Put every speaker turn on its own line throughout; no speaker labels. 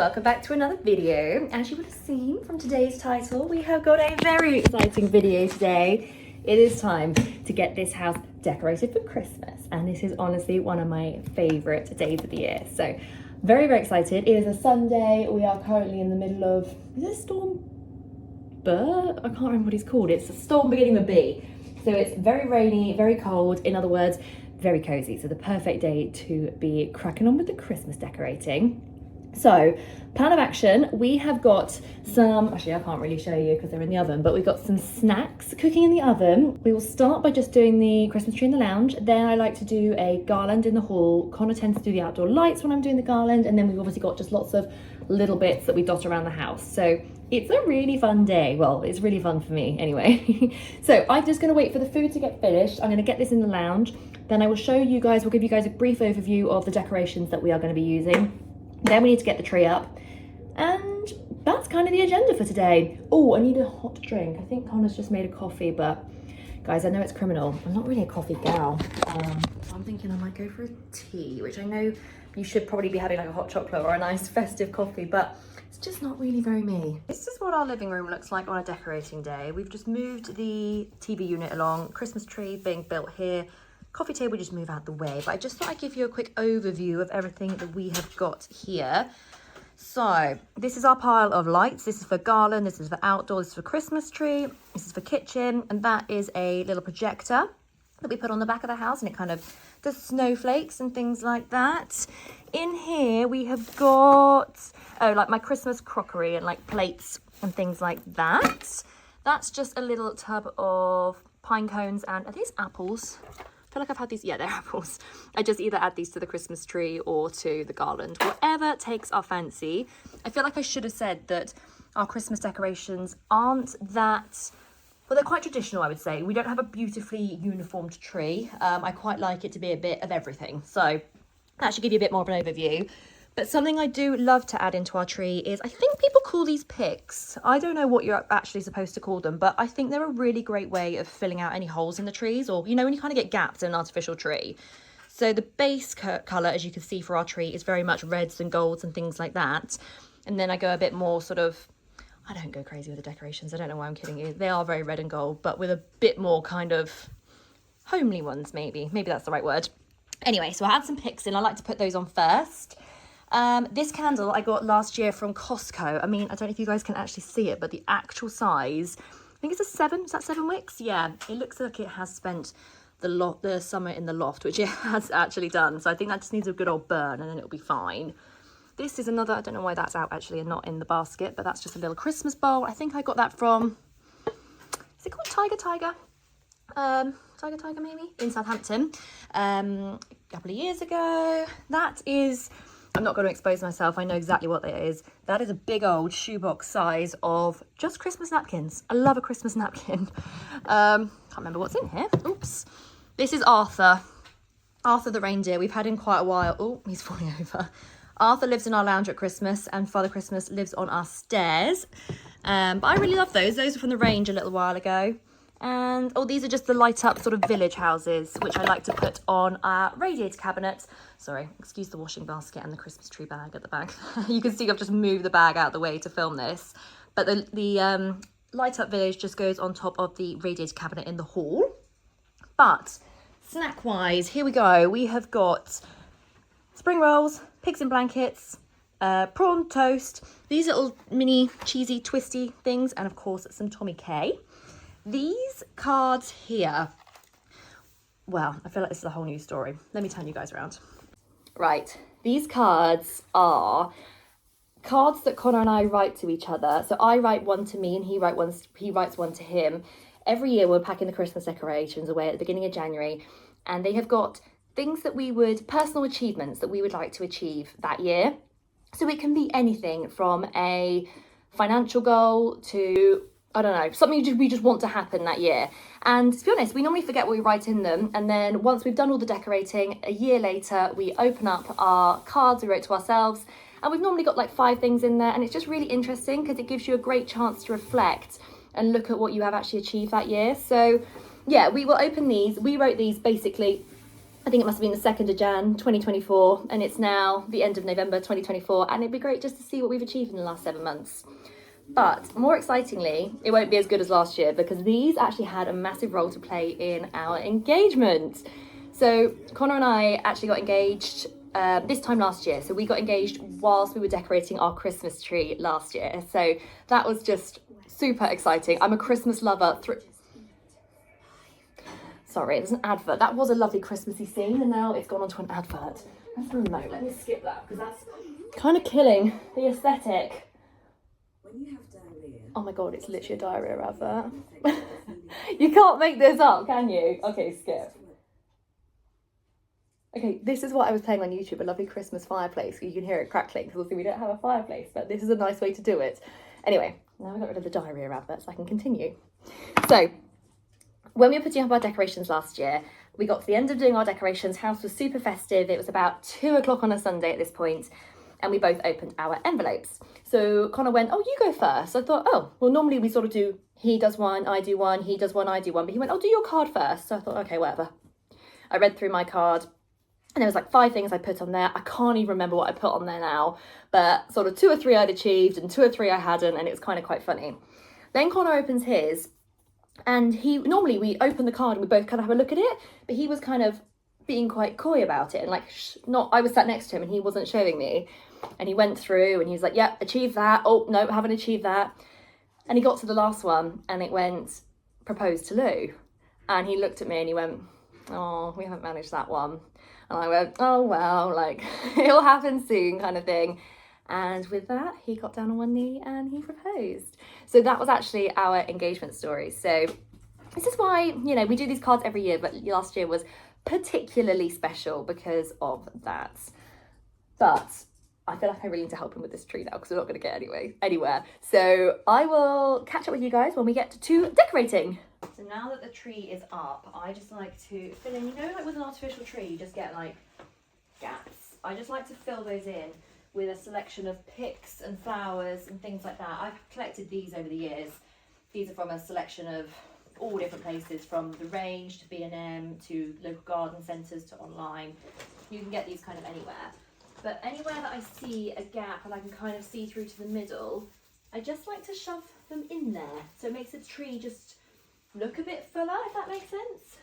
welcome back to another video. As you would have seen from today's title, we have got a very exciting video today. It is time to get this house decorated for Christmas, and this is honestly one of my favorite days of the year. So very, very excited. It is a Sunday. We are currently in the middle of, is it Storm Burr? I can't remember what he's called. It's a storm beginning with B. So it's very rainy, very cold. In other words, very cozy. So the perfect day to be cracking on with the Christmas decorating. So plan of action, we have got some, actually I can't really show you because they're in the oven, but we've got some snacks cooking in the oven. We will start by just doing the Christmas tree in the lounge. Then I like to do a garland in the hall. Connor tends to do the outdoor lights when I'm doing the garland. And then we've obviously got just lots of little bits that we dot around the house. So it's a really fun day. Well, it's really fun for me anyway. So I'm just gonna wait for the food to get finished. I'm gonna get this in the lounge. Then I will show you guys, we'll give you guys a brief overview of the decorations that we are gonna be using. Then we need to get the tree up, and that's kind of the agenda for today. Oh, I need a hot drink. I think Connor's just made a coffee, but guys, I know it's criminal. I'm not really a coffee gal. I'm thinking I might go for a tea, which I know you should probably be having like a hot chocolate or a nice festive coffee, but it's just not really very me. This is what our living room looks like on a decorating day. We've just moved the TV unit along, Christmas tree being built here. Coffee table just move out the way, but I just thought I'd give you a quick overview of everything that we have got here. So this is our pile of lights. This is for garland, this is for outdoor, this is for Christmas tree, this is for kitchen, and that is a little projector that we put on the back of the house, and it kind of does snowflakes and things like that. In here we have got, oh, like my Christmas crockery and like plates and things like that. That's just a little tub of pine cones, and are these apples? I feel like I've had these, yeah, they're apples. I just either add these to the Christmas tree or to the garland, whatever takes our fancy. I feel like I should have said that our Christmas decorations aren't that, well, they're quite traditional, I would say. We don't have a beautifully uniformed tree. I quite like it to be a bit of everything. So that should give you a bit more of an overview. But something I do love to add into our tree is, I think people call these picks. I don't know what you're actually supposed to call them, but I think they're a really great way of filling out any holes in the trees, or, you know, when you kind of get gaps in an artificial tree. So the base colour, as you can see for our tree, is very much reds and golds and things like that. And then I go a bit more sort of, I don't go crazy with the decorations. I don't know why I'm kidding you. They are very red and gold, but with a bit more kind of homely ones, maybe. Maybe that's the right word. Anyway, so I add some picks in. I like to put those on first. This candle I got last year from Costco. I mean, I don't know if you guys can actually see it, but the actual size, I think it's a 7. Is that 7 wicks? Yeah, it looks like it has spent the summer in the loft, which it has actually done. So I think that just needs a good old burn, and then it'll be fine. This is another, I don't know why that's out actually and not in the basket, but that's just a little Christmas bowl. I think I got that from, is it called Tiger? Tiger maybe, in Southampton, a couple of years ago. That is, I'm not going to expose myself, I know exactly what that is. That is a big old shoebox size of just Christmas napkins. I love a Christmas napkin. Can't remember what's in here. Oops. This is Arthur. Arthur the reindeer. We've had him quite a while. Oh, he's falling over. Arthur lives in our lounge at Christmas, and Father Christmas lives on our stairs. But I really love those. Those are from the range a little while ago. And, oh, these are just the light up sort of village houses, which I like to put on our radiator cabinet. Sorry, excuse the washing basket and the Christmas tree bag at the back. You can see I've just moved the bag out of the way to film this. But the light up village just goes on top of the radiator cabinet in the hall. But snack wise, here we go. We have got spring rolls, pigs in blankets, prawn toast, these little mini cheesy twisty things, and of course some Tommy K. These cards here, well, I feel like this is a whole new story. Let me turn you guys around. Right, these cards are cards that Connor and I write to each other. So I write one to me and he writes one to him. Every year we're packing the Christmas decorations away at the beginning of January, and they have got things that personal achievements that we would like to achieve that year. So it can be anything from a financial goal to, I don't know, something we just want to happen that year. And to be honest, we normally forget what we write in them. And then once we've done all the decorating, a year later, we open up our cards we wrote to ourselves. And we've normally got like 5 things in there. And it's just really interesting because it gives you a great chance to reflect and look at what you have actually achieved that year. So yeah, we will open these. We wrote these basically I think it must have been the 2nd of Jan 2024, and it's now the end of November 2024, and it'd be great just to see what we've achieved in the last 7 months. But more excitingly, it won't be as good as last year because these actually had a massive role to play in our engagement. So Connor and I actually got engaged this time last year. So we got engaged whilst we were decorating our Christmas tree last year. So that was just super exciting. I'm a Christmas lover. Sorry, there's an advert. That was a lovely Christmassy scene and now it's gone on to an advert. That's the remote. Let me skip that because that's kind of killing the aesthetic.
When you have diarrhea,
oh my god, it's literally a diarrhea advert. You can't make this up, can you? Okay, skip. Okay, this is what I was playing on YouTube, a lovely Christmas fireplace. You can hear it crackling because obviously we don't have a fireplace, but this is a nice way to do it. Anyway, now we got rid of the diarrhea advert so I can continue. So, when we were putting up our decorations last year, we got to the end of doing our decorations. House was super festive. It was about 2 o'clock on a Sunday at this point, and we both opened our envelopes. So Connor went, oh, you go first. I thought, oh, well, normally we sort of do, he does one, I do one, he does one, I do one. But he went, oh, do your card first. So I thought, okay, whatever. I read through my card and there was like 5 things I put on there. I can't even remember what I put on there now, but sort of 2 or 3 I'd achieved and 2 or 3 I hadn't, and it was kind of quite funny. Then Connor opens his, and normally we open the card and we both kind of have a look at it, but he was kind of being quite coy about it and like, I was sat next to him and he wasn't showing me. And he went through and he was like, yep, achieved that. Oh, no, haven't achieved that. And he got to the last one and it went, propose to Lou. And he looked at me and he went, oh, we haven't managed that one. And I went, oh, well, like, it'll happen soon kind of thing. And with that, he got down on one knee and he proposed. So that was actually our engagement story. So this is why, you know, we do these cards every year, but last year was particularly special because of that. But I feel like I really need to help him with this tree now because we're not going to get anywhere. So I will catch up with you guys when we get to decorating. So now that the tree is up, I just like to fill in, you know, like with an artificial tree, you just get like gaps. I just like to fill those in with a selection of picks and flowers and things like that. I've collected these over the years. These are from a selection of all different places, from the range to B&M to local garden centres to online. You can get these kind of anywhere. But anywhere that I see a gap and I can kind of see through to the middle, I just like to shove them in there. So it makes the tree just look a bit fuller, if that makes sense.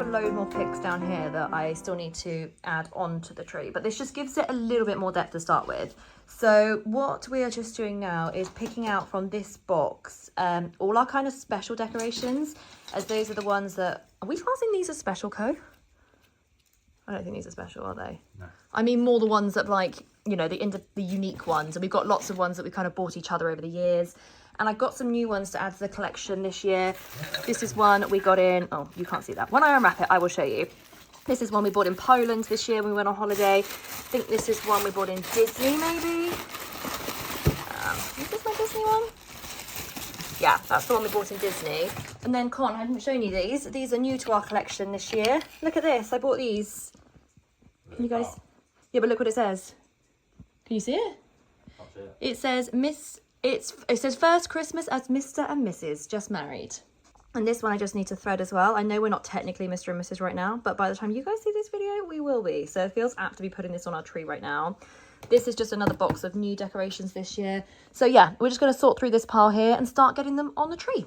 Load more picks down here that I still need to add on to the tree, but this just gives it a little bit more depth to start with. So what we are just doing now is picking out from this box all our kind of special decorations, as those are the ones that, are we classing these as special, Co? I don't think these are special, are they? No. I mean more the ones that, like, you know, the unique ones, and we've got lots of ones that we kind of bought each other over the years. And I've got some new ones to add to the collection this year. This is one we got in, oh, you can't see that. When I unwrap it, I will show you. This is one we bought in Poland this year when we went on holiday. I think this is one we bought in Disney, maybe. Is this my Disney one? Yeah, that's the one we bought in Disney. And then, Con, I haven't shown you these. These are new to our collection this year. Look at this, I bought these. Can you guys? Yeah, but look what it says. Can you see it? Can't see it. It says It says first Christmas as Mr. and Mrs. just married. And this one I just need to thread as well. I know we're not technically Mr. and Mrs. right now, but by the time you guys see this video, we will be. So it feels apt to be putting this on our tree right now. This is just another box of new decorations this year. So yeah, we're just going to sort through this pile here and start getting them on the tree.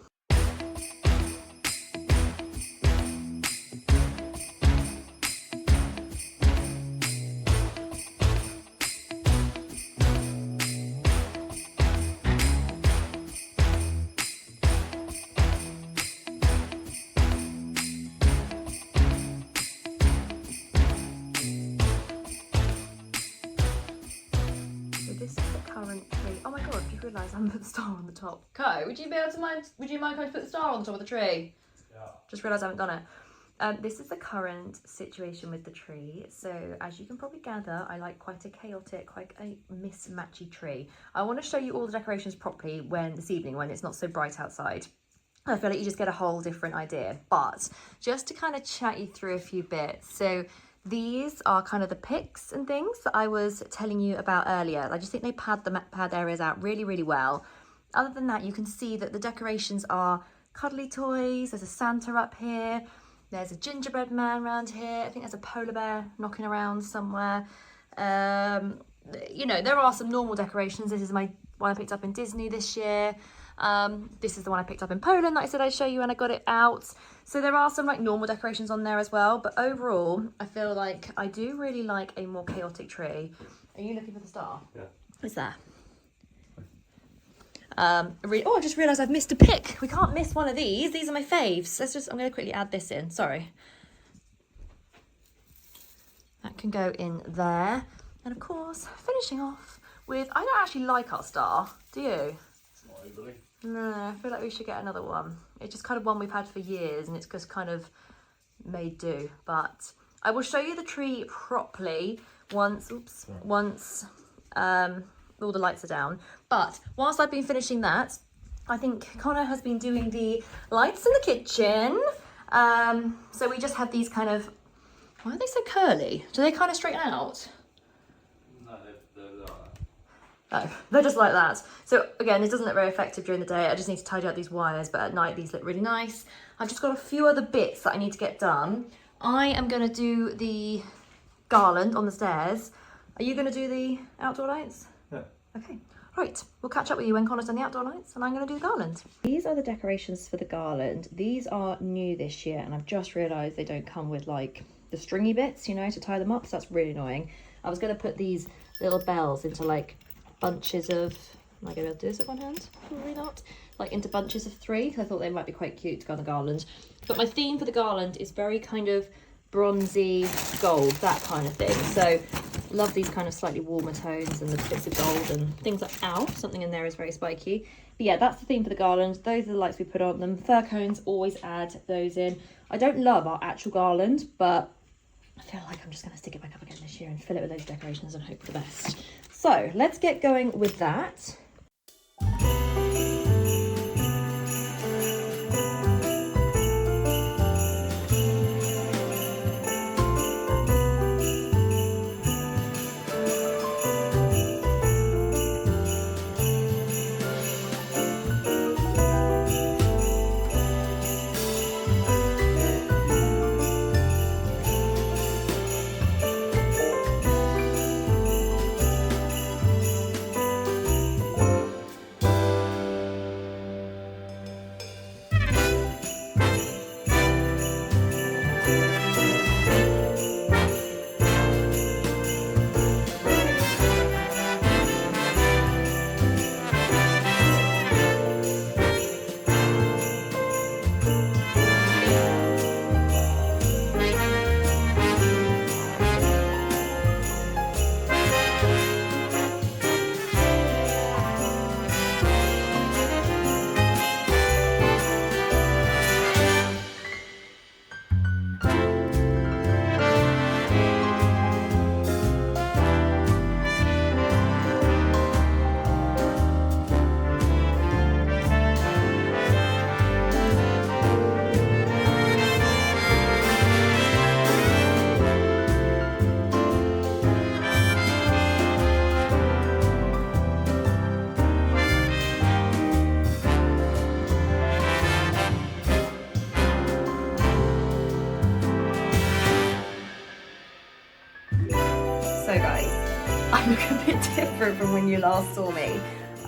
Oh my god, you realise I haven't put the star on the top. Co, would you mind coming to put the star on the top of the tree? Yeah. Just realised I haven't done it. This is the current situation with the tree. So as you can probably gather, I like quite a chaotic, quite a mismatchy tree. I want to show you all the decorations properly this evening when it's not so bright outside. I feel like you just get a whole different idea. But just to kind of chat you through a few bits. So these are kind of the picks and things that I was telling you about earlier. I just think they pad the areas out really, really well. Other than that, you can see that the decorations are cuddly toys. There's a Santa up here. There's a gingerbread man around here. I think there's a polar bear knocking around somewhere. You know, there are some normal decorations. This is my one I picked up in Disney this year. This is the one I picked up in Poland that I said I'd show you when I got it out. So there are some like normal decorations on there as well. But overall, I feel like I do really like a more chaotic tree. Are you looking for the star?
Yeah.
It's there. I just realised I've missed a pick. We can't miss one of these. These are my faves. I'm going to quickly add this in. Sorry. That can go in there. And of course, finishing off with, I don't actually like our star. Do you?
Not overly.
No, I feel like we should get another one. It's just kind of one we've had for years and it's just kind of made do. But I will show you the tree properly once all the lights are down. But whilst I've been finishing that, I think Connor has been doing the lights in the kitchen. So we just have these kind of, why are they so curly? Do they kind of straighten out?
No, they're like that.
Oh, they're just like that. So again, this doesn't look very effective during the day. I just need to tidy up these wires, but at night these look really nice. I've just got a few other bits that I need to get done. I am going to do the garland on the stairs. Are you going to do the outdoor lights?
Yeah.
Okay. Right, we'll catch up with you when Connor's done the outdoor lights and I'm going to do the garland. These are the decorations for the garland. These are new this year and I've just realised they don't come with like the stringy bits, you know, to tie them up, so that's really annoying. I was going to put these little bells into like bunches of, am I going to be able to do this with one hand? Probably not. Like into bunches of 3, because I thought they might be quite cute to go on the garland. But my theme for the garland is very kind of bronzy gold, that kind of thing. So love these kind of slightly warmer tones and the bits of gold and things like, ow, something in there is very spiky. But yeah, that's the theme for the garland. Those are the lights we put on them. Fir cones, always add those in. I don't love our actual garland, but I feel like I'm just going to stick it back up again this year and fill it with those decorations and hope for the best. So let's get going with that. So guys, I look a bit different from when you last saw me.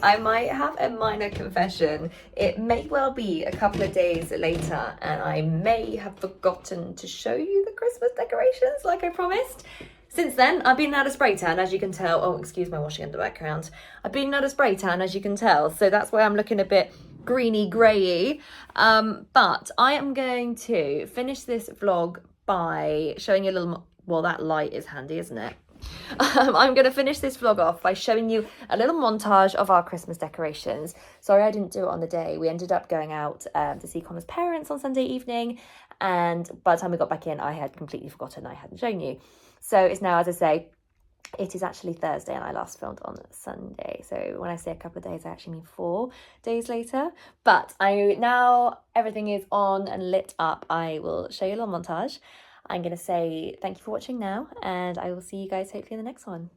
I might have a minor confession. It may well be a couple of days later and I may have forgotten to show you the Christmas decorations like I promised. Since then, I've been out of spray tan, as you can tell. Oh, excuse my washing in the background. I've been out of spray tan, as you can tell. So that's why I'm looking a bit greeny grey-y. But I am going to finish this vlog by showing you a little more. Well, that light is handy, isn't it? I'm going to finish this vlog off by showing you a little montage of our Christmas decorations. Sorry I didn't do it on the day. We ended up going out to see Connor's parents on Sunday evening, and by the time we got back in, I had completely forgotten I hadn't shown you. So it's now, as I say, it is actually Thursday and I last filmed on Sunday. So when I say a couple of days, I actually mean 4 days later. But now everything is on and lit up. I will show you a little montage. I'm going to say thank you for watching now, and I will see you guys hopefully in the next one.